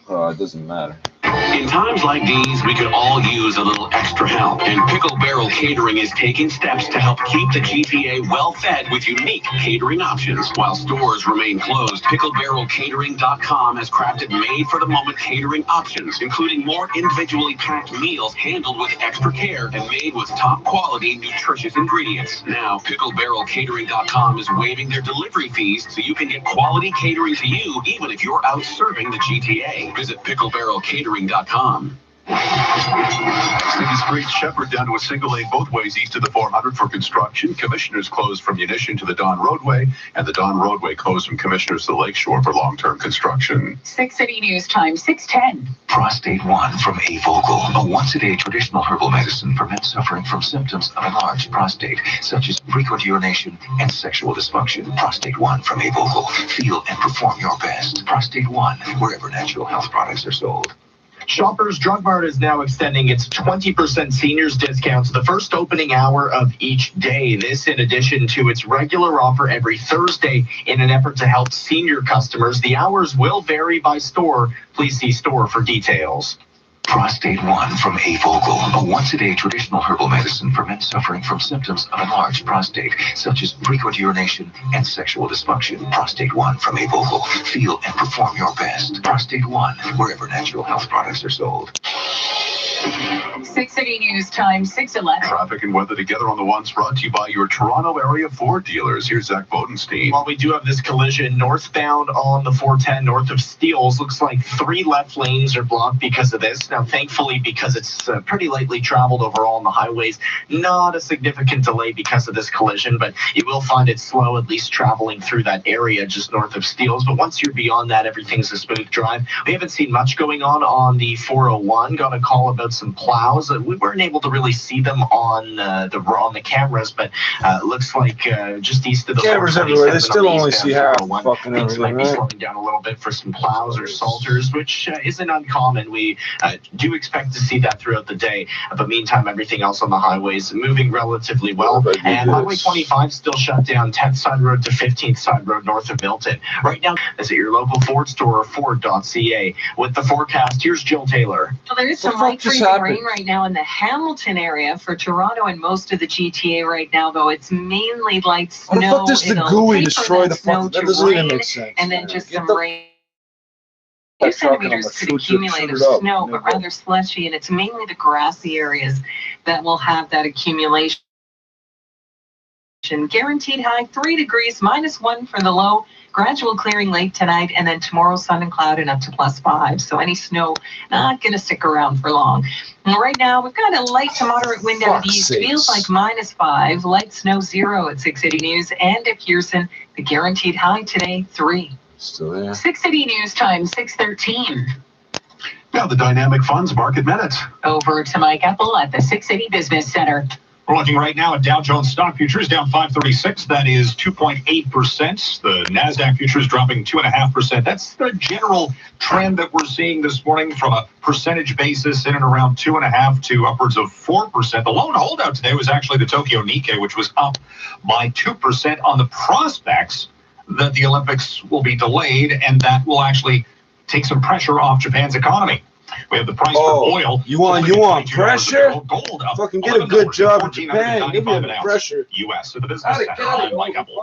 It doesn't matter. In times like these, we could all use a little extra help, and Pickle Barrel Catering is taking steps to help keep the GTA well-fed with unique catering options. While stores remain closed, PickleBarrelCatering.com has crafted made-for-the-moment catering options, including more individually packed meals handled with extra care and made with top-quality, nutritious ingredients. Now, PickleBarrelCatering.com is waiving their delivery fees so you can get quality catering to you even if you're out serving the GTA. Visit PickleBarrelCatering.com. City Street Shepherd down to a single lane both ways east of the 400 for construction. Commissioners closed from Munition to the Don Roadway, and the Don Roadway closed from Commissioners to the Lakeshore for long-term construction. 6 City News Time, 6:10. Prostate 1 from Avogel, a once-a-day traditional herbal medicine for men suffering from symptoms of enlarged prostate, such as frequent urination and sexual dysfunction. Prostate 1 from Avogel. Feel and perform your best. Prostate 1, wherever natural health products are sold. Shoppers Drug Mart is now extending its 20% seniors discount to the first opening hour of each day. This in addition to its regular offer every Thursday in an effort to help senior customers. The hours will vary by store. Please see store for details. Prostate 1 from Avogel, a once-a-day traditional herbal medicine for men suffering from symptoms of enlarged prostate, such as frequent urination and sexual dysfunction. Prostate 1 from Avogel. Feel and perform your best. Prostate 1, wherever natural health products are sold. 6 City News Time, 6:11. Traffic and weather together on the ones brought to you by your Toronto area Ford dealers. Here's Zach Bodenstein. Well, we do have this collision northbound on the 410 north of Steeles. Looks like 3 left lanes are blocked because of this. Now, thankfully, because it's pretty lightly traveled overall on the highways, not a significant delay because of this collision, but you will find it slow, at least traveling through that area just north of Steeles. But once you're beyond that, everything's a smooth drive. We haven't seen much going on the 401. Got a call about some plows. We weren't able to really see them on the cameras, but it looks like just east of the cameras everywhere. They still only see half fucking things everything, might be right? slowing down a little bit for some plows or salters, which isn't uncommon. We do expect to see that throughout the day, but meantime, everything else on the highways moving relatively well. And Highway 25 still shut down 10th Side Road to 15th Side Road north of Milton. Right now, visit your local Ford store or Ford.ca. With the forecast, here's Jill Taylor. Well, there is some light freezing rain right now in the Hamilton area for Toronto and most of the GTA right now, though it's mainly light snow. What the fuck does the gooey destroy the snow fuck? That to doesn't even rain, make sense. and then just some rain. That 2 truck and I'm centimeters gonna could accumulate of shoot it up. snow, but rather slushy, and it's mainly the grassy areas that will have that accumulation. Guaranteed high 3 degrees, -1 for the low. Gradual clearing late tonight, and then tomorrow sun and cloud and up to +5. So any snow not going to stick around for long. And right now we've got a light to moderate wind out of the east. Feels like -5. Light snow 0 at 6 City News and at Pearson. The guaranteed high today 3. Still there. 6 City News Time, 6:13. Now the Dynamic Funds Market Minute. Over to Mike Apple at the 6 City Business Center. We're looking right now at Dow Jones stock futures down 536. That is 2.8%. The NASDAQ futures dropping 2.5%. That's the general trend that we're seeing this morning from a percentage basis in and around 2.5% to upwards of 4%. The lone holdout today was actually the Tokyo Nikkei, which was up by 2% on the prospects that the Olympics will be delayed, and that will actually take some pressure off Japan's economy. We have the price for oil. You want pressure? Gold up Fucking get a good job in Japan. Give me $14.95 the pressure. U.S. So the business center, I'm Mike Apple.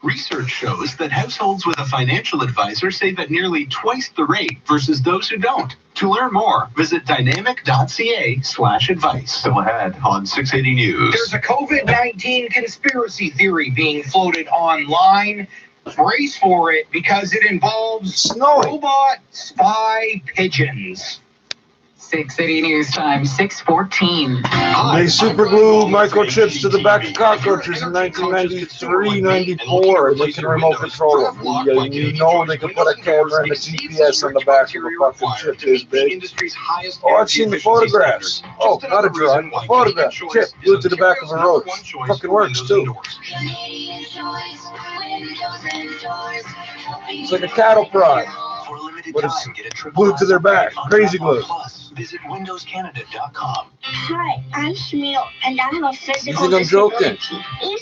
Research shows that households with a financial advisor save at nearly twice the rate versus those who don't. To learn more, visit dynamic.ca/advice. Still ahead on 680 News. There's a COVID-19 conspiracy theory being floated online. Brace for it because it involves robot spy pigeons. 6 City News Time, 6:14. They superglue microchips to the back of cockroaches in 1993, 94, and they can remote control them. You know they can put a camera and a GPS on the back of a fucking chip this big. Oh, I've seen the photographs. Oh, not a drone, a photograph. Chip glued to the back of a roach. Fucking works too. It's like a cattle prod. But it's glued to their back. Crazy glue. Visit WindowsCanada.com. Hi, I'm Shmuel, and I have a physical You think I'm joking?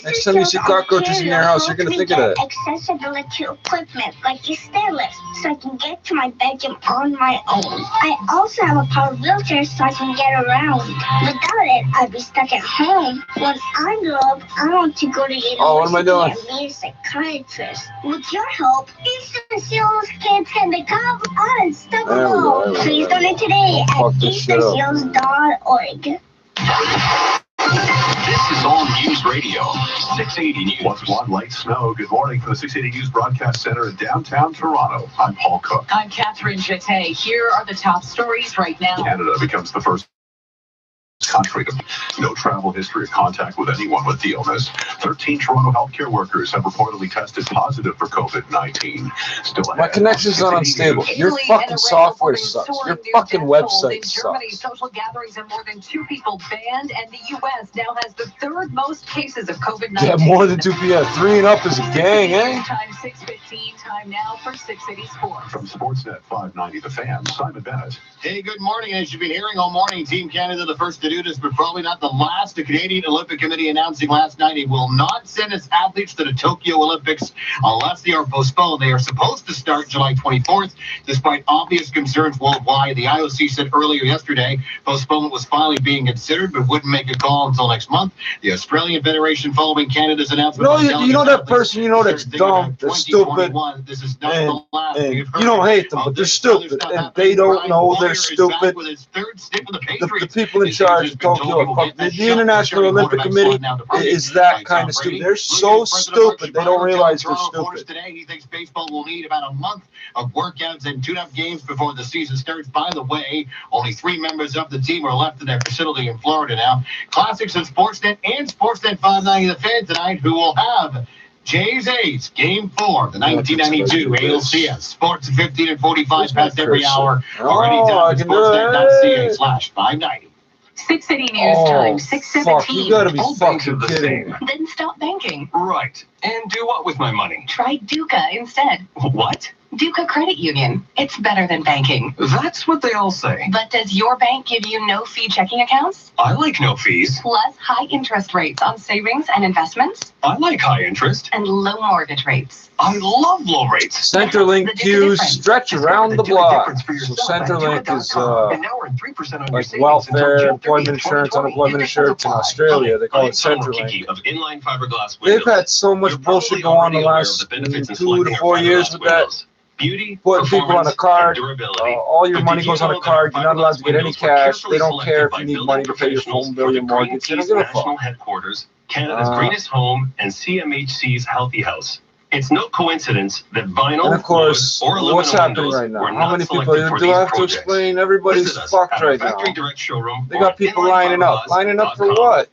Next time you see cockroaches in your house, you're going to think of that. Accessibility equipment like a stair lift, so I can get to my bedroom on my own. I also have a power wheelchair so I can get around. Without it, I'd be stuck at home. When I grow up, I want to go to university what am I doing? and be a psychiatrist. With your help, EasternSeals kids can become unstoppable. Please donate today at EasternSeals.org. This is All News Radio, 680 News. What's one light snow? Good morning from the 680 News Broadcast Center in downtown Toronto. I'm Paul Cook. I'm Catherine Jeté. Here are the top stories right now. Canada becomes the first country to no travel history of contact with anyone with the illness. 13 Toronto healthcare workers have reportedly tested positive for COVID-19. Still ahead. My connection's not unstable. Your fucking software sucks. Your fucking website sucks. Social gatherings of more than 2 people banned, and the U.S. now has the 3rd most cases of COVID-19. Yeah, more than 2 people. 3 and up is a gang, eh? Time 6:15. Time now for 680 Sports. From Sportsnet 590, The Fan, Simon Bennett. Hey, good morning. As you've been hearing all morning, Team Canada the first to do this, but probably not the last. The Canadian Olympic Committee announcing last night it will not send its athletes to the Tokyo Olympics unless they are postponed. They are supposed to start July 24th, despite obvious concerns worldwide. The IOC said earlier yesterday postponement was finally being considered, but wouldn't make a call until next month. The Australian Federation, following Canada's announcement. You know that person, that's dumb, that's stupid, this is not the last. and you don't hate them, but they're stupid, and they don't know they're stupid. The people in charge of Tokyo, the International Olympic Committee is that kind of stupid. They're so stupid, they don't realize they're stupid. Today, he thinks baseball will need about a month of workouts and tune-up games before the season starts. By the way, only 3 members of the team are left in their facility in Florida now. Classics and Sportsnet and Sportsnet 590 The Fan tonight, who will have Jays A's Game 4, the 1992 ALCS. Sports 15 and 45 past every hour. Or anytime at sportsnet.ca/590. 680 News Time, 6:17. You gotta be fucking kidding. Then stop banking. Right. And do what with my money? Try Duca instead. What? Duca Credit Union. It's better than banking. That's what they all say. But does your bank give you no-fee checking accounts? I like no fees. Plus high interest rates on savings and investments? I like high interest. And low mortgage rates. I love low rates. Centrelink queues stretch around the block. So Centrelink is like welfare, employment insurance, unemployment insurance in Australia. They call it Centrelink. They've had so much bullshit go on the last 2 to 4 years with that. Putting people on a card, all your money goes on a card, you're not allowed to get any cash, they don't care if you need money to pay your phone bill, your mortgage, they don't give a fuck. Headquarters, Canada's greenest home, and CMHC's Healthy House. It's no coincidence that vinyl, and of course, wood, or aluminum what's happening windows right now? were How not many people selected do I have to projects. explain? Everybody's fucked right now. Direct showroom They got people lining up. Lining up for what?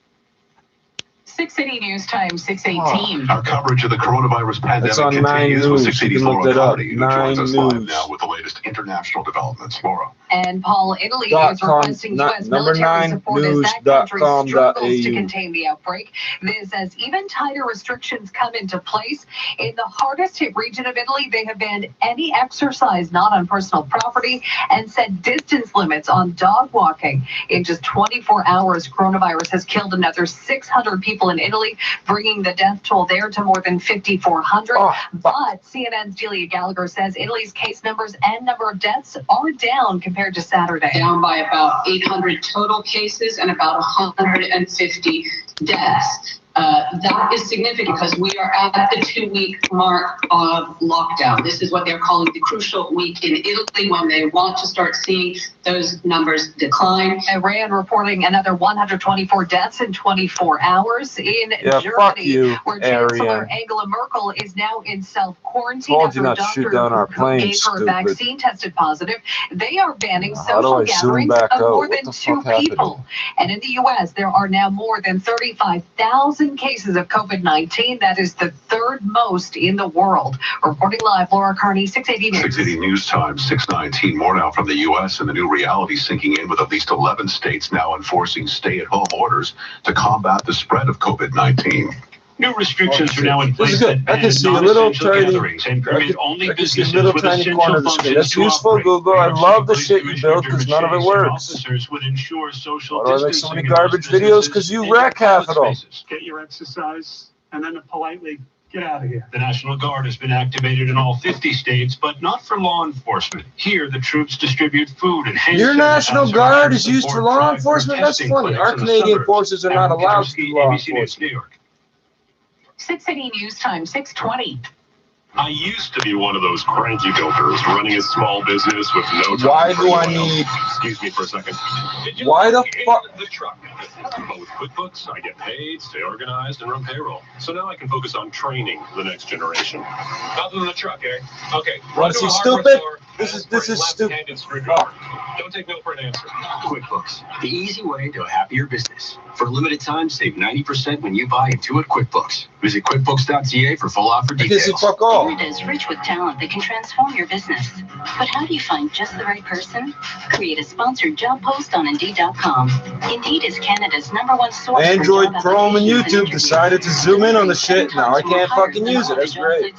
680 News Time, 6:18. Our coverage of the coronavirus pandemic It's on 9 continues with News. 680 You can look Laura that up. Carty, who joins 9 us live News. now with the latest international developments. Laura. And Paul, Italy .com, is requesting U.S. number military 9 support as that country news.com.au. struggles to contain the outbreak. This as even tighter restrictions come into place. In the hardest hit region of Italy, they have banned any exercise not on personal property and set distance limits on dog walking. In just 24 hours, coronavirus has killed another 600 people in Italy, bringing the death toll there to more than 5,400. But CNN's Delia Gallagher says Italy's case numbers and number of deaths are down compared to Saturday. Down by about 800 total cases and about 150 deaths. That is significant because we are at the 2-week mark of lockdown. This is what they're calling the crucial week in Italy when they want to start seeing those numbers decline. Iran reporting another 124 deaths in 24 hours. In Germany, where Chancellor Angela Merkel is now in self-quarantine Told after you not to shoot down our planes, gave her stupid. vaccine tested positive. They are banning How do social I zoom gatherings back of out? more What than the 2 fuck people. And in the U.S., there are now more than 35,000 cases of COVID-19. That is the 3rd most in the world. Reporting live, Laura Carney, 680 News. 680 News Time, 6:19. More now from the U.S. and the new reality sinking in with at least 11 states now enforcing stay-at-home orders to combat the spread of COVID-19. New restrictions are now in place. This is good. I can see a little tiny, I can see a little tiny corner of the screen. That's useful, Google. I love the shit you built because none of it works. Why do I make so many garbage videos? Because you wreck half of them. Get your exercise and then politely get out of here. The National Guard has been activated in all 50 states, but not for law enforcement. Here, the troops distribute food and hand Your National Guard is used for law enforcement? That's funny. Our Canadian forces are not allowed to do law enforcement. 680 News Time, 620. I used to be one of those cranky builders running a small business with no time. Why do I need... Excuse me for a second. Why the fuck? The truck. But with QuickBooks, I get paid, stay organized, and run payroll. So now I can focus on training the next generation. Other than the truck, eh? Okay. Want to see stupid? This is stupid. Don't take no for an answer. QuickBooks, the easy way to a happier business. For a limited time, save 90% when you buy Intuit QuickBooks. Visit QuickBooks.ca for full offer details. Fuck all. Canada is rich with talent that can transform your business. But how do you find just the right person? Create a sponsored job post on Indeed.com. Indeed is Canada's #1 source. Android, Chrome, and YouTube decided to zoom in on the shit. Now I can't fucking use it. That's great.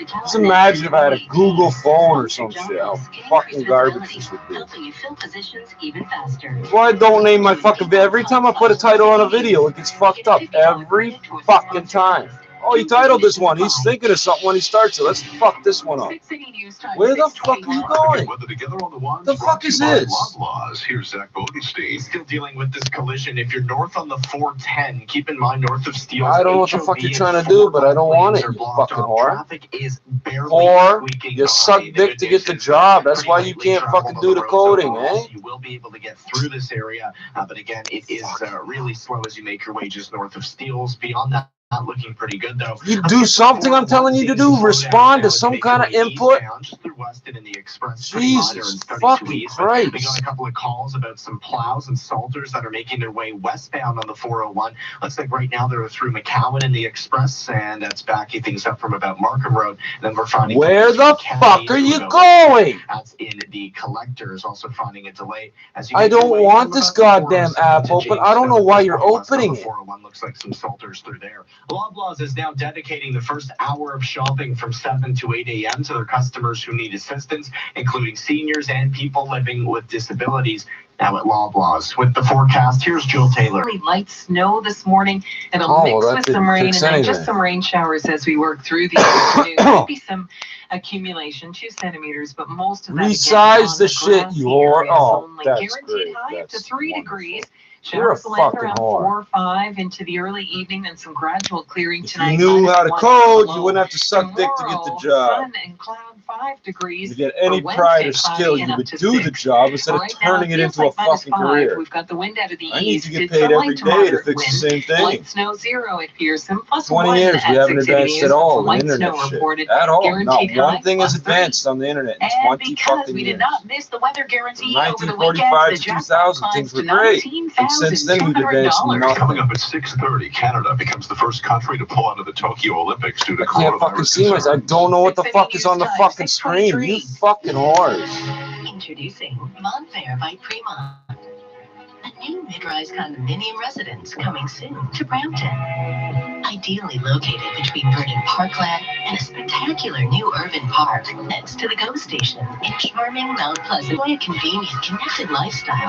Just imagine if I had a Google phone or some shit. How fucking garbage this would be. Helping you fill positions even faster. Why don't name my fucking video? Every time I put a title on a video, it gets fucked up. Every fucking time. Oh, he titled this one. He's thinking of something when he starts it. Let's fuck this one up. Where the fuck are you going? The fuck is this? Here's Zach Bodenstein. Still dealing with this collision. If you're north on the 410, keep in mind north of Steele. I don't know what the fuck you're trying to do, but I don't want it, you fucking whore. Or you suck dick to get the job. That's why you can't fucking do the coding, eh? You will be able to get through this area, but again, it is really slow as you make your way just north of Steeles. Beyond that, not looking pretty good though. You do something I'm telling you to do. Respond to some kind of input. Jesus fucking Christ. We got a couple of calls about some plows and salters that are making their way westbound on the 401. Looks like right now they're through McCowan in the Express, and that's backing things up from about Markham Road. And then we're finding... Where the fuck are you going? That's in the collectors, also finding a delay. As I don't want this goddamn app open. I don't know why you're opening it. 401 looks like some salters through there. Loblaws is now dedicating the first hour of shopping from 7 to 8 a.m. to their customers who need assistance, including seniors and people living with disabilities. Now at Loblaws. With the forecast, here's Jill Taylor. Light snow this morning. It'll mix with some rain and then just some rain showers as we work through the afternoon. Maybe some accumulation, 2 centimeters, but most of that resize the shit, you whore. Oh, that's guaranteed great. high up to 3 degrees. You're a Showers will end fucking around whore. 4 or 5 into the early evening, and some gradual clearing If tonight. you knew how to -1 code, below. you wouldn't have to suck dick to get the job. Sun and cloud 5 degrees. If you get any for pride or Wednesday, skill, cloudy you and up would to do the 6. job instead of Right now, turning it feels into a like fucking -5. career. We've got the wind out of the I need east. to get It's paid a every light to day to moderate fix the wind. same thing. Light snow 0 at Pearson. Plus 20 1 years, we at haven't 680 advanced News. at all in Light internet snow shit. reported. At all. Not Guaranteed one high thing is +3. advanced on the internet in And 20 because fucking we years. did not miss the weather guarantee over the 1945 weekend, to 2000, things were great. And since then, we've advanced Coming nothing. up at 6:30, Canada becomes the first country to pull out of the Tokyo Olympics due to I can't fucking see myself. I don't know what the fuck is on the fucking screen. You fucking whores. Introducing Monfair by Premont. A new mid-rise condominium residence coming soon to Brampton. Ideally located between Vernon Parkland and a spectacular new urban park next to the GO station in charming Mount Pleasant. Enjoy a convenient, connected lifestyle